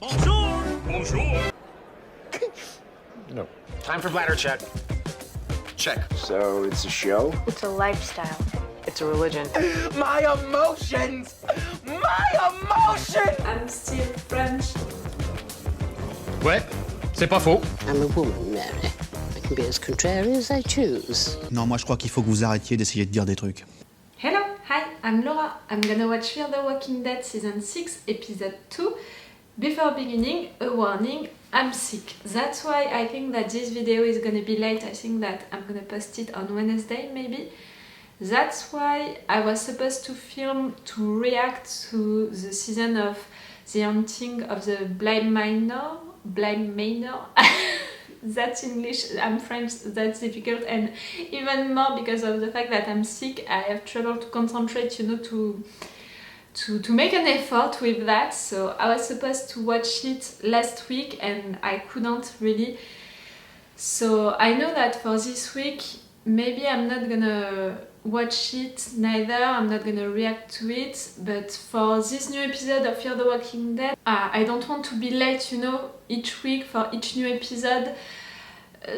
Bonjour! Bonjour! No. Time for bladder check. Check. So it's a show? It's a lifestyle. It's a religion. My emotions! My emotions! I'm still French. Ouais, c'est pas faux. I'm a woman, Mary. I can be as contrary as I choose. Non, moi je crois qu'il faut que vous arrêtiez d'essayer de dire des trucs. Hello, hi, I'm Laura. I'm gonna watch Fear the Walking Dead Season 6, Episode 2. Before beginning, a warning, I'm sick. That's why I think that this video is gonna be late. I think that I'm gonna post it on Wednesday, maybe. That's why I was supposed to film to react to the season of The Haunting of the Blind Manor. That's English, I'm French, that's difficult, and even more because of the fact that I'm sick, I have trouble to concentrate, you know, to make an effort with that. So I was supposed to watch it last week and I couldn't really. So I know that for this week, maybe I'm not gonna watch it neither, I'm not gonna react to it, but for this new episode of Fear the Walking Dead, I don't want to be late, you know, each week for each new episode.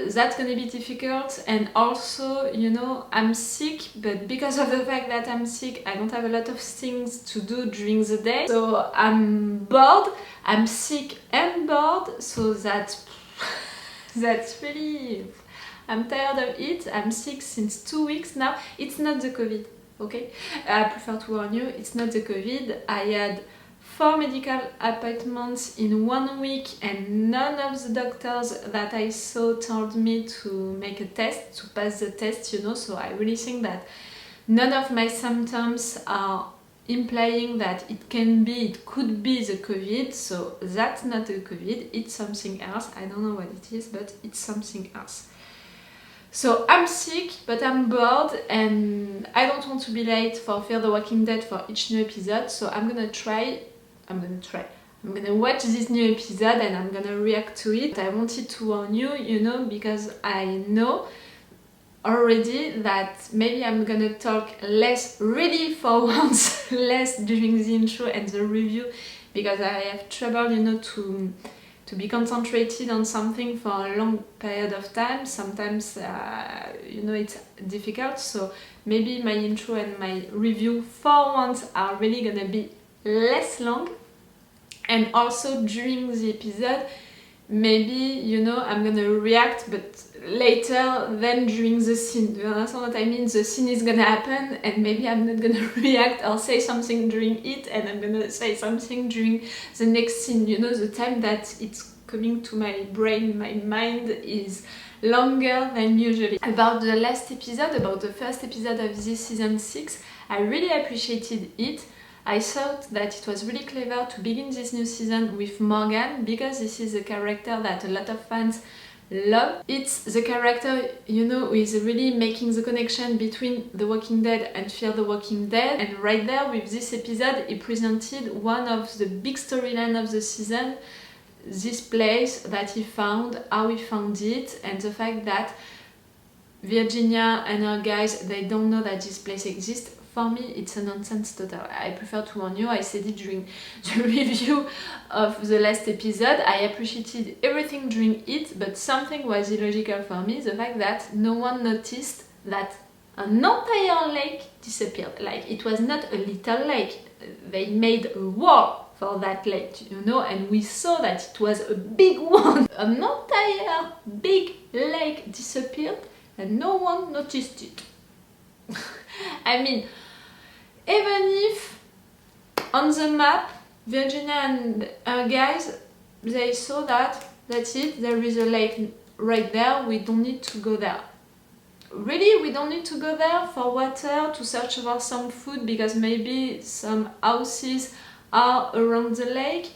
That's gonna be difficult, and also, you know, I'm sick, but because of the fact that I'm sick, I don't have a lot of things to do during the day, so I'm bored, I'm sick and bored, so that's really... I'm tired of it. I'm sick since 2 weeks now. It's not the COVID, okay? I prefer to warn you, it's not the COVID. I had 4 medical appointments in 1 week and none of the doctors that I saw told me to make a test, to pass the test, you know, so I really think that none of my symptoms are implying that it could be the COVID, so that's not the COVID, it's something else. I don't know what it is, but it's something else. So I'm sick, but I'm bored and I don't want to be late for Fear the Walking Dead for each new episode, so I'm gonna watch this new episode and I'm gonna react to it. I wanted to warn you, you know, because I know already that maybe I'm gonna talk less, really for once, less during the intro and the review, because I have trouble, you know, to be concentrated on something for a long period of time. Sometimes, you know, it's difficult, so maybe my intro and my review for once are really gonna be less long. And also during the episode, maybe, you know, I'm gonna react, but later than during the scene. Do you understand what I mean? The scene is gonna happen and maybe I'm not gonna react or say something during it, and I'm gonna say something during the next scene. You know, the time that it's coming to my brain, my mind is longer than usually. About the last episode, about the first episode of this season 6, I really appreciated it. I thought that it was really clever to begin this new season with Morgan, because this is a character that a lot of fans love. It's the character, you know, who is really making the connection between The Walking Dead and Fear the Walking Dead, and right there with this episode he presented one of the big storylines of the season, this place that he found, how he found it, and the fact that Virginia and her guys, they don't know that this place exists. For me, it's a nonsense total. I prefer to warn you. I said it during the review of the last episode. I appreciated everything during it, but something was illogical for me. The fact that no one noticed that an entire lake disappeared. Like, it was not a little lake. They made a wall for that lake, you know, and we saw that it was a big one. An entire big lake disappeared and no one noticed it. I mean, even if on the map Virginia and her guys, they saw that that's it, there is a lake right there, we don't need to go there. Really, we don't need to go there for water, to search for some food, because maybe some houses are around the lake.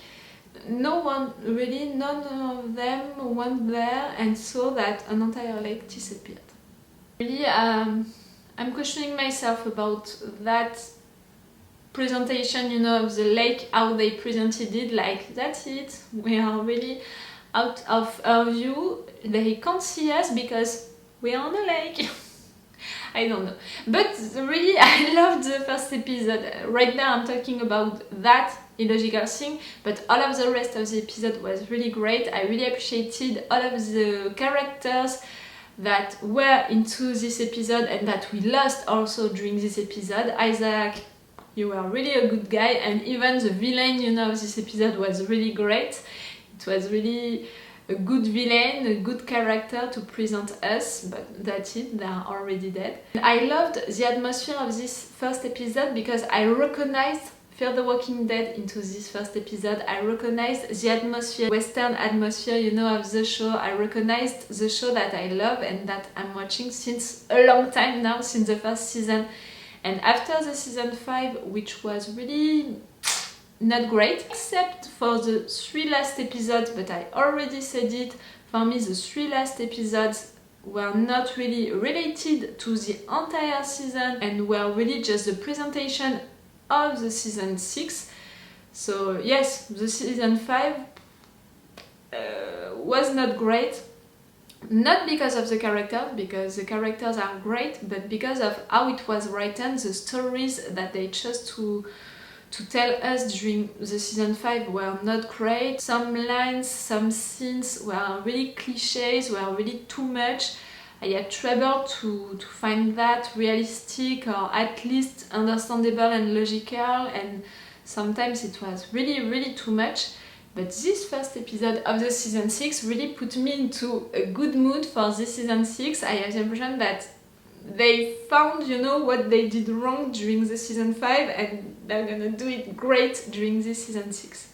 No one, really, none of them went there and saw that an entire lake disappeared. Really, I'm questioning myself about that presentation, you know, of the lake, how they presented it, like, that's it, we are really out of our view, they can't see us because we are on a lake. I don't know. But really, I loved the first episode. Right now I'm talking about that illogical thing, but all of the rest of the episode was really great. I really appreciated all of the characters that were into this episode and that we lost also during this episode. Isaac, you were really a good guy, and even the villain, you know, of this episode was really great. It was really a good villain, a good character to present us, but that's it, they are already dead. I loved the atmosphere of this first episode because I recognized Fear the Walking Dead into this first episode. I recognized the atmosphere, Western atmosphere, you know, of the show. I recognized the show that I love and that I'm watching since a long time now, since the first season. And after the season 5, which was really not great, except for the 3 last episodes, but I already said it, for me the 3 last episodes were not really related to the entire season and were really just the presentation of the season 6. So yes, the season 5 was not great, not because of the characters, because the characters are great, but because of how it was written, the stories that they chose to tell us during the season 5 were not great. Some lines, some scenes were really cliches, were really too much. I had trouble to find that realistic or at least understandable and logical, and sometimes it was really too much. But this first episode of the season 6 really put me into a good mood for this season 6. I have the impression that they found, you know, what they did wrong during the season 5 and they're gonna do it great during this season 6.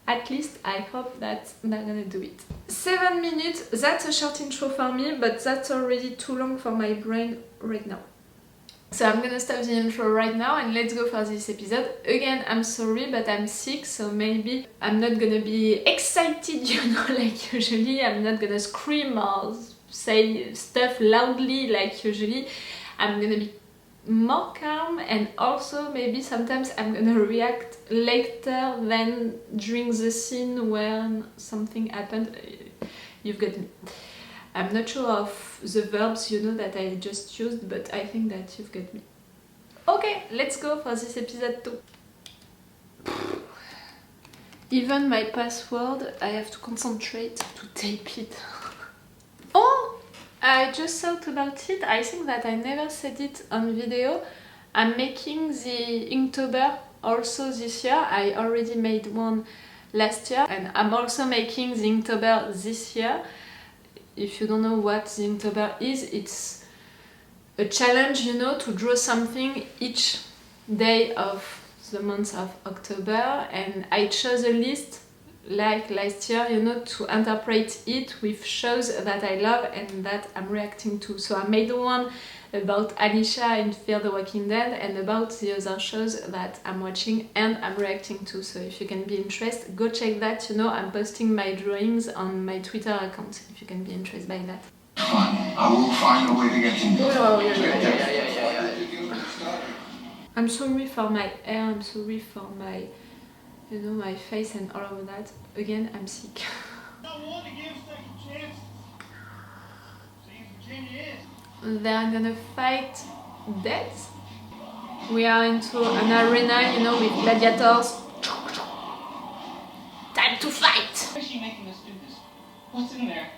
At least I hope that they're gonna do it. 7 minutes, that's a short intro for me, but that's already too long for my brain right now. So I'm gonna stop the intro right now and let's go for this episode. Again, I'm sorry, but I'm sick, so maybe I'm not gonna be excited, you know, like usually. I'm not gonna scream or say stuff loudly like usually. I'm gonna be more calm, and also maybe sometimes I'm gonna react later than during the scene when something happened. You've got me. I'm not sure of the verbs, you know, that I just used, but I think that you've got me. Okay, let's go for this episode 2. Even my password, I have to concentrate to type it. Oh! I just thought about it. I think that I never said it on video. I'm making the Inktober also this year. I already made one last year, and I'm also making the Inktober this year. If you don't know what the Inktober is, it's a challenge, you know, to draw something each day of the month of October, and I chose a list like last year, you know, to interpret it with shows that I love and that I'm reacting to. So I made one about Alicia in Fear the Walking Dead and about the other shows that I'm watching and I'm reacting to. So if you can be interested, go check that. You know, I'm posting my drawings on my Twitter account if you can be interested by that. I will find a way to get you. Oh, yeah. I'm sorry for my hair, I'm sorry for my, you know, my face and all of that. Again, I'm sick. They're gonna fight death. We are into an arena, you know, with gladiators. Time to fight! Why is she making us do this? What's in there?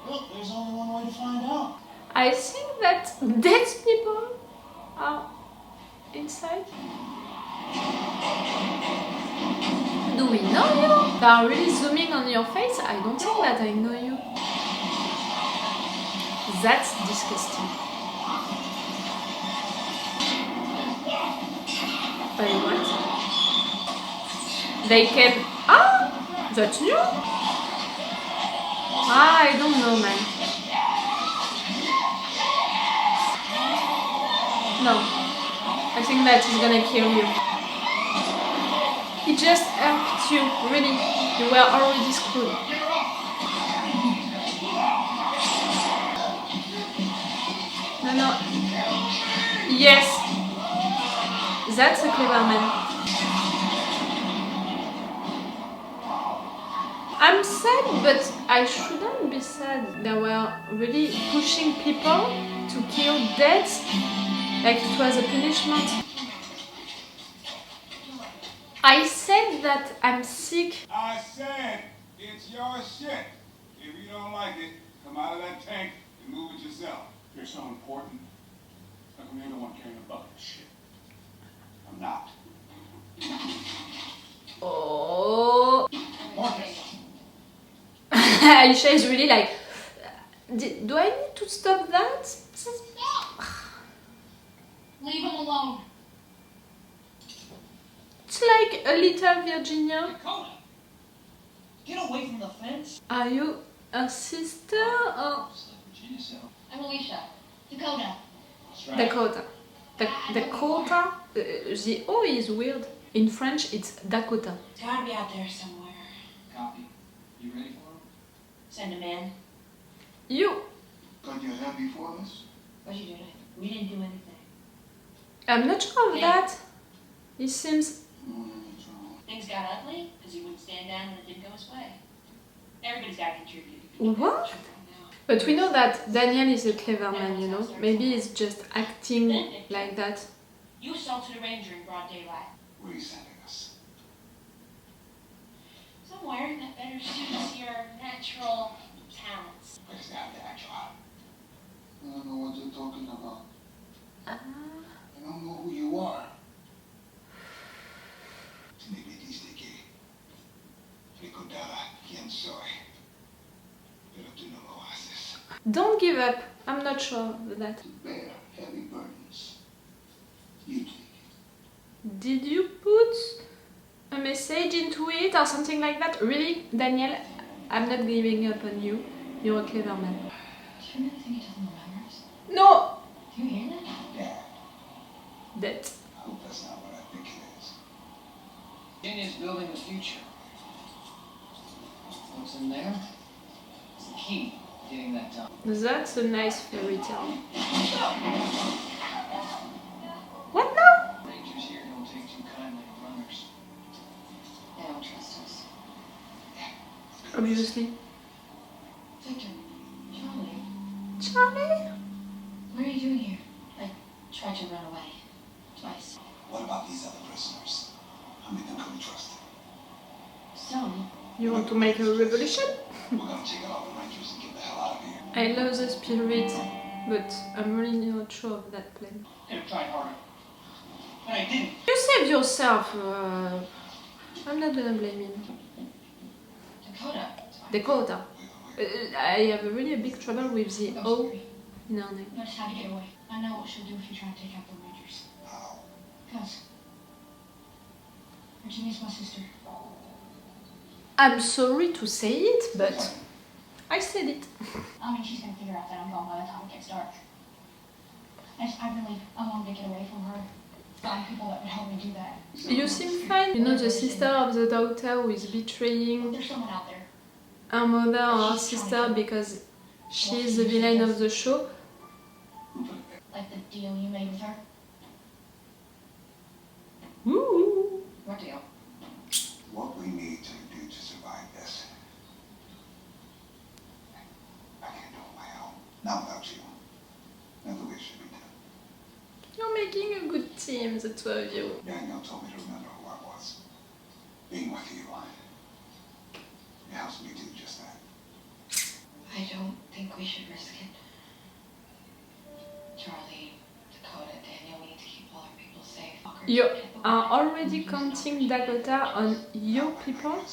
Look, there's only one way to find out. I think that dead people are inside. Do we know you? They are really zooming on your face? I don't think that I know you. That's disgusting. By what? They can... Ah! That's new? Ah, I don't know, man. No. I think that is gonna kill you. It just helped you, really. You were already screwed. No. Yes. That's a clever man. I'm sad, but I shouldn't be sad. They were really pushing people to kill dead, like it was a punishment. I said that I'm sick. I said it's your shit. If you don't like it, come out of that tank and move it yourself. You're so important. How come you're the one carrying a bucket of shit? I'm not. Oh. Marcus! Aisha is really like, do I need to stop that? Stop! Leave him alone. It's like a little Virginia. Dakota! Get away from the fence! Are you a sister or Just like Virginia said. I'm Alicia. Dakota. That's right. Dakota? Dakota? The O is weird. In French, it's Dakota. It's gotta be out there somewhere. Copy. You ready for him? Send him in. You. Got your hand before this? What'd you do to him? We didn't do anything. I'm not sure of that. He seems... Things got ugly because he wouldn't stand down and it didn't go his way. Everybody's got to contribute. What? But we know that Daniel is a clever man, you know? Maybe he's just acting like that. You assaulted a ranger in broad daylight. Where are you sending us? Somewhere that better suits your natural talents. Where's that natural? I don't know what you're talking about. I don't know who you are. Se ne vediste che ricordava quién soy. Pero tú no lo haces. Don't give up. I'm not sure of that. To bear heavy burdens. You take it. Did you put a message into it or something like that? Really, Daniel? I'm not giving up on you. You're a clever man. Do you really think he doesn't remember us? No! Do you hear that? Yeah. That. I hope that's not what I think it is. Virginia's building the future. What's in there? It's the key to getting that done. That's a nice fairy tale. What now? Rangers here don't take too kindly to runners. They don't trust us. Obviously. Victor. Charlie. Charlie? What are you doing here? I tried to run away. Twice. What about these other prisoners? How many of them can we trust? Some. You want to make a revolution? We're gonna take out all the rangers and get the hell out of here. I love the spirit, but I'm really not sure of that plan. Could have tried harder. But I didn't. You saved yourself. I'm not gonna blame him. Dakota. Dakota. I have really a big trouble with the Ghost O Free. in our name. Notice how to get away. I know what she'll do if you try to take out the Rangers. How? Because Virginia's my sister. I'm sorry to say it, but I said it. I mean, she's gonna figure out that I'm gone by the time it gets dark. I wanted to get away from her. Find people that would help me do that. You seem fine. You know the sister of the doctor who is betraying There's someone out there. her mother or her sister because she's the villain of the show. Like the deal you made with her. Ooh. What deal? What we need to do to survive this. I can't do it on my own. Not without you. That's the way it should be done. You're making a good team, the two of you. Daniel told me to remember who I was. Being with you. It helps me do just that. I don't think we should risk it. Charlie, Dakota, Daniel, we need to keep all our people safe. You are already counting Dakota on your people?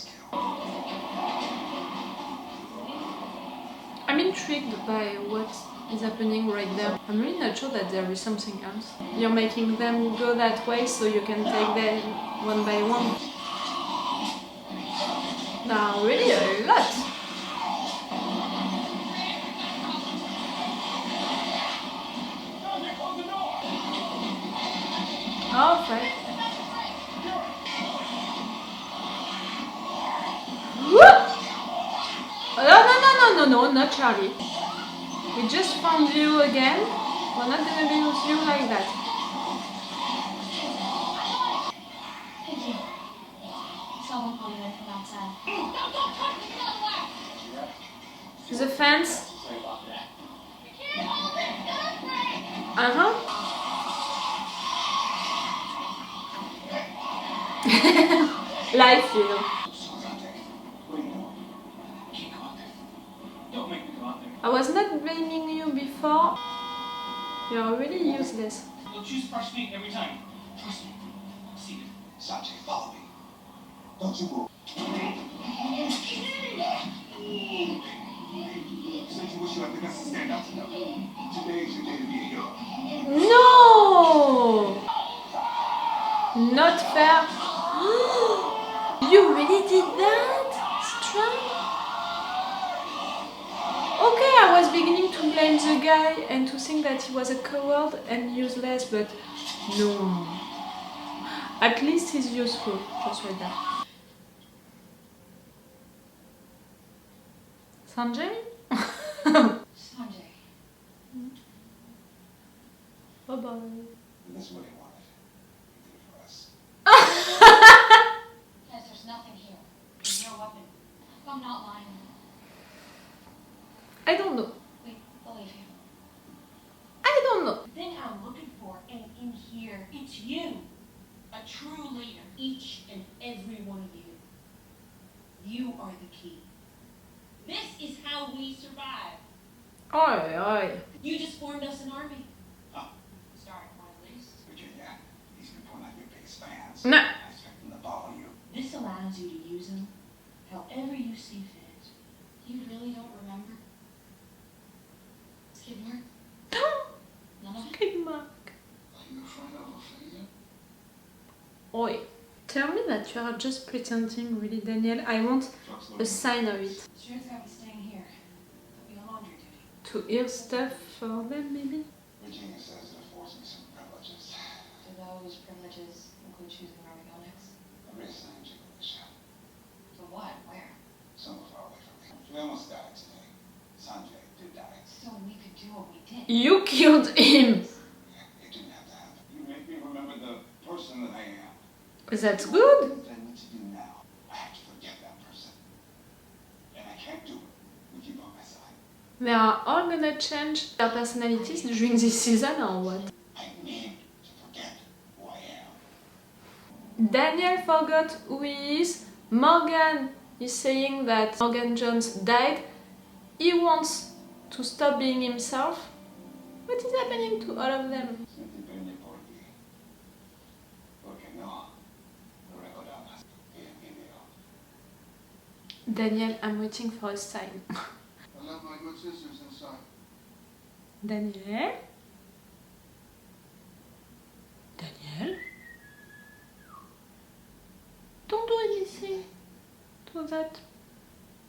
I'm intrigued by what is happening right there. I'm really not sure that there is something else. You're making them go that way so you can take them one by one. Now, really a lot. Oh, fine. No, not Charlie. We just found you again. We're not gonna be with you like that. Thank you. Someone coming in from outside. The fence. Sorry about that. Uh-huh. life, you know. What are you doing? Can't go out there. Don't make me go out there. I was not blaming you before. You're really useless. You'll choose fresh meat every time. Trust me. See it. Sanjay, follow me. Don't you move. Since you wish you had the guts to stand out to them. Today is your day to be a hero. No! Not fair. You really did that? Strand? Okay, I was beginning to blame the guy and to think that he was a coward and useless, but no. At least he's useful, just like that. Sanjay? Sanjay. Bye-bye. This is what he wanted. He did it for us. Yes, there's nothing here. There's no weapon. I'm not lying. I don't know. Wait, believe you. I don't know. The thing I'm looking for ain't in here. It's you. A true leader. Each and every one of you. You are the key. This is how we survive. Oi, oi. You just formed us an army. Huh. Starting one at least. Virginia, these people are not your biggest fans. No. I expect them to follow you. This allows you to use them however you see fit. You really don't remember? Skidmark? None of it? Skidmark. Are you afraid of a failure? Oi. Tell me that you are just pretending, really, Daniel. I want a sign of it. Stuart's got me staying here. Be on laundry duty. To hear stuff for them, maybe? Virginia says it affords me some privileges. Do those privileges include choosing where we go next? I'm reassigning you to the show. For what? Where? Somewhere far away from me. We almost died today. Sanjay did die. So we could do what we did. You killed him! It didn't have to happen. You make me remember the person that I am. That's good. What I need to do now, I have to forget that person. And I can't do it with you by my side. They are all gonna change their personalities during this season or what? I need to forget who I am. Daniel forgot who he is. Morgan is saying that Morgan Jones died. He wants to stop being himself. What is happening to all of them? Senti bene porti. Perché no? Lo recordavas. Bien, video. Daniel, I'm waiting for a sign. I left my good sisters inside. Daniel? Daniel? Don't do anything to that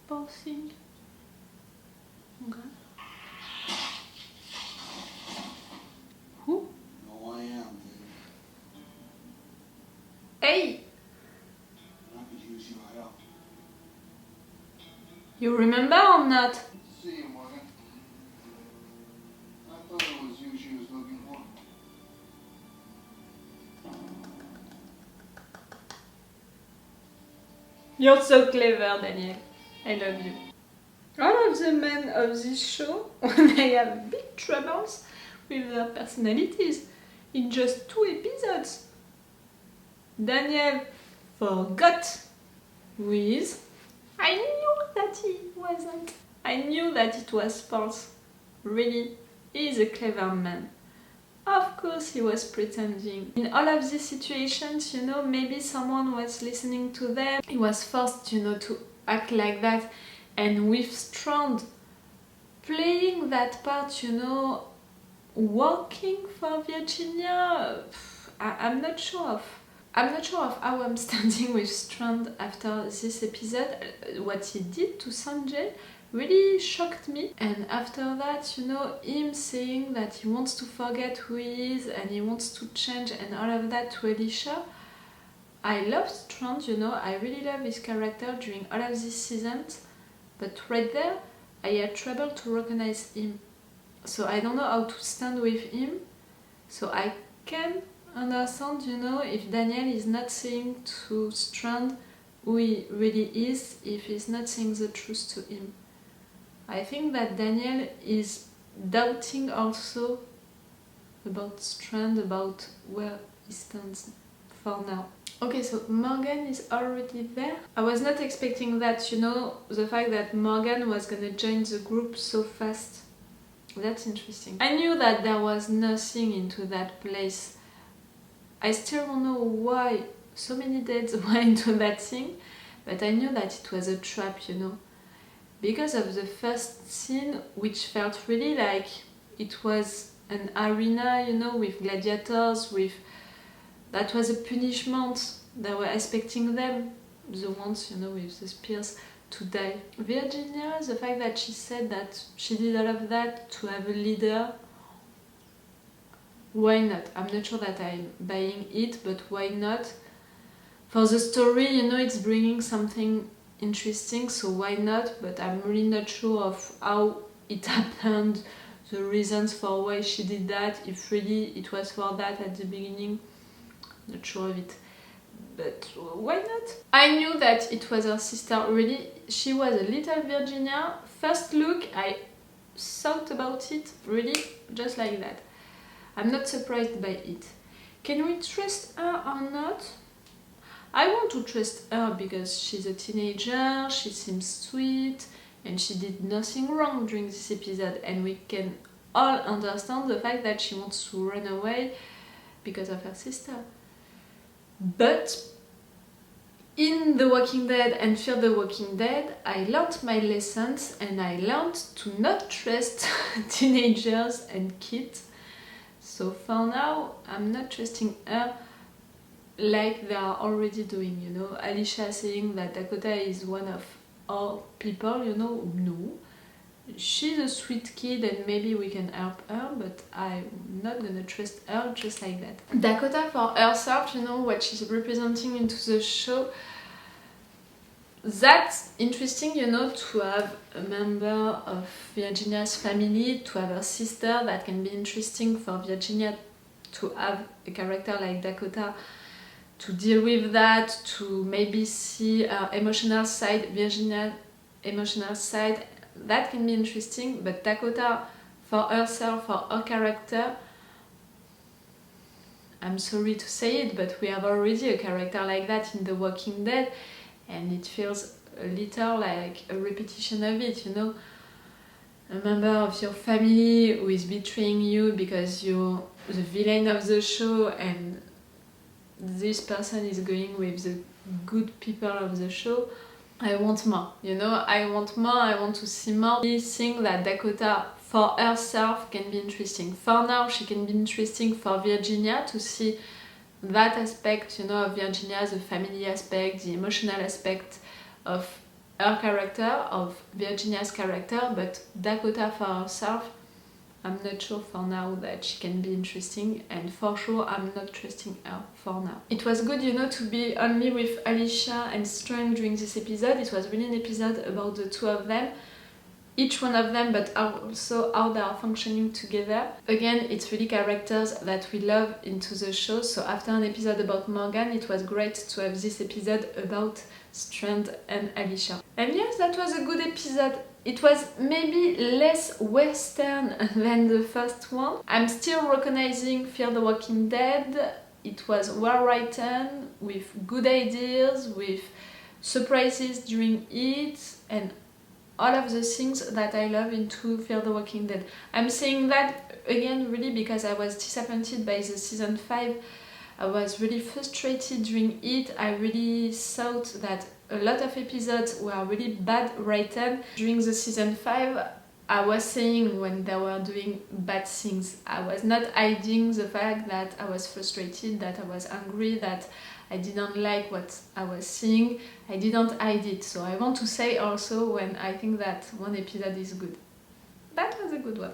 poor thing. Okay. Who? No, I am, baby. Hey! I could use your help. You remember or not? Good to see you, Morgan. I thought it was you she was looking for. You're so clever, Daniel. I love you. All of the men of this show, they have big troubles with their personalities in just 2 episodes. Daniel forgot who he is. I knew that he wasn't. I knew that it was false. Really, he is a clever man. Of course he was pretending. In all of these situations, you know, maybe someone was listening to them. He was forced, you know, to act like that. And with Strand playing that part, you know, working for Virginia, I'm not sure of how I'm standing with Strand after this episode. What he did to Sanjay really shocked me. And after that, you know, him saying that he wants to forget who he is and he wants to change and all of that to Alicia. I love Strand, you know, I really love his character during all of these seasons. But right there, I had trouble to recognize him. So I don't know how to stand with him. So I can understand, you know, if Daniel is not saying to Strand who he really is, if he's not saying the truth to him. I think that Daniel is doubting also about Strand, about where he stands for now. Okay, so Morgan is already there. I was not expecting that, you know, the fact that Morgan was gonna join the group so fast. That's interesting. I knew that there was nothing into that place. I still don't know why so many dads went into that thing, but I knew that it was a trap, you know. Because of the first scene, which felt really like it was an arena, you know, with gladiators, with... That was a punishment. They were expecting them, the ones, you know, with the spears, to die. Virginia, the fact that she said that she did all of that to have a leader, why not? I'm not sure that I'm buying it, but why not? For the story, you know, it's bringing something interesting, so why not? But I'm really not sure of how it happened, the reasons for why she did that, if really it was for that at the beginning. Not sure of it, but why not? I knew that it was her sister, really. She was a little Virginia. First look, I thought about it, really, just like that. I'm not surprised by it. Can we trust her or not? I want to trust her because she's a teenager, she seems sweet, and she did nothing wrong during this episode, and we can all understand the fact that she wants to run away because of her sister. But in The Walking Dead and Fear the Walking Dead, I learned my lessons and I learned to not trust teenagers and kids. So for now, I'm not trusting her like they are already doing, you know. Alicia saying that Dakota is one of our people, you know, no. She's a sweet kid and maybe we can help her, but I'm not gonna trust her just like that. Dakota for herself, you know, what she's representing into the show, that's interesting, you know, to have a member of Virginia's family, to have her sister. That can be interesting for Virginia to have a character like Dakota to deal with that, to maybe see her emotional side, Virginia's emotional side. That can be interesting, but Dakota for herself, for her character, I'm sorry to say it, but we have already a character like that in The Walking Dead, and it feels a little like a repetition of it, you know. A member of your family who is betraying you because you're the villain of the show, and this person is going with the good people of the show. I want more, you know, I want more, I want to see more. I think that Dakota for herself can be interesting. For now, she can be interesting for Virginia to see that aspect, you know, of Virginia, the family aspect, the emotional aspect of her character, of Virginia's character, but Dakota for herself, I'm not sure for now that she can be interesting, and for sure I'm not trusting her for now. It was good, you know, to be only with Alicia and Strang during this episode. It was really an episode about the two of them, each one of them, but also how they are functioning together. Again, it's really characters that we love into the show, so after an episode about Morgan, it was great to have this episode about Strand and Alicia. And yes, that was a good episode. It was maybe less western than the first one. I'm still recognizing Fear the Walking Dead. It was well written, with good ideas, with surprises during it, and all of the things that I love into Fear the Walking Dead. I'm saying that again really because I was disappointed by the season 5. I was really frustrated during it. I really thought that a lot of episodes were really bad written. During the season 5, I was saying when they were doing bad things. I was not hiding the fact that I was frustrated, that I was angry, that I didn't like what I was seeing. I didn't hide it. So I want to say also when I think that one episode is good. That was a good one.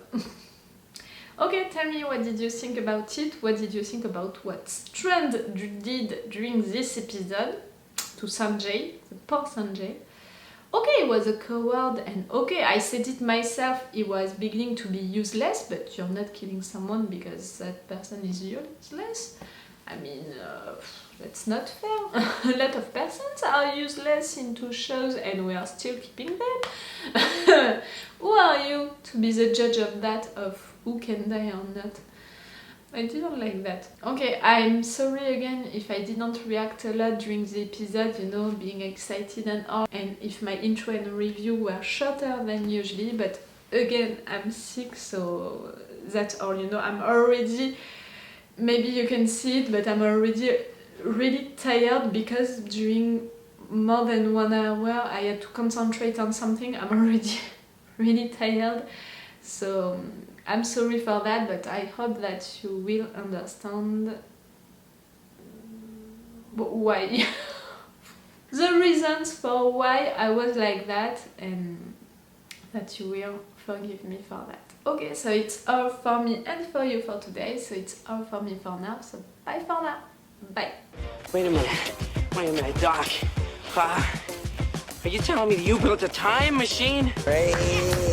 Okay, tell me, what did you think about it? What did you think about what Strand did during this episode to Sanjay, the poor Sanjay? Okay, he was a coward, and okay, I said it myself, he was beginning to be useless, but you're not killing someone because that person is useless. I mean, that's not fair. A lot of persons are useless into shows and we are still keeping them. Who are you to be the judge of that, of who can die or not? I didn't like that. Okay, I'm sorry again if I didn't react a lot during the episode, you know, being excited and all, and if my intro and review were shorter than usually, but again, I'm sick, so that's all, you know, I'm already, maybe you can see it, but I'm already really tired because during more than 1 hour I had to concentrate on something. I'm already really tired, so I'm sorry for that, but I hope that you will understand why. The reasons for why I was like that, and that you will forgive me for that. Okay, so it's all for me and for you for today, so it's all for me for now, so bye for now. Bye. Wait a minute, Doc. Are you telling me that you built a time machine? Crazy.